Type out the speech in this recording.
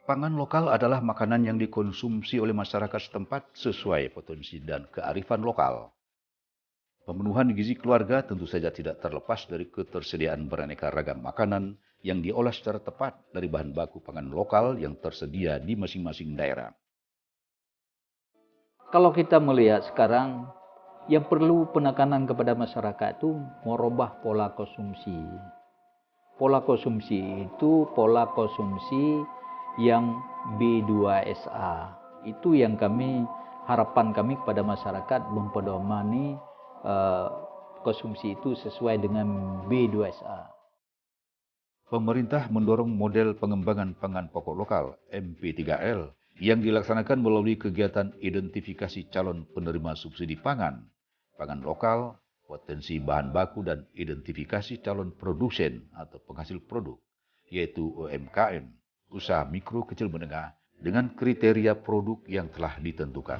Pangan lokal adalah makanan yang dikonsumsi oleh masyarakat setempat sesuai potensi dan kearifan lokal. Pemenuhan gizi keluarga tentu saja tidak terlepas dari ketersediaan beraneka ragam makanan yang diolah secara tepat dari bahan baku pangan lokal yang tersedia di masing-masing daerah. Kalau kita melihat sekarang, yang perlu penekanan kepada masyarakat itu merubah pola konsumsi. Pola konsumsi itu pola konsumsi yang B2SA. Itu yang harapan kami kepada masyarakat mempedomani konsumsi itu sesuai dengan B2SA. Pemerintah mendorong model pengembangan pangan pokok lokal MP3L yang dilaksanakan melalui kegiatan identifikasi calon penerima subsidi pangan, pangan lokal, potensi bahan baku dan identifikasi calon produsen atau penghasil produk, yaitu UMKM, usaha mikro kecil menengah dengan kriteria produk yang telah ditentukan.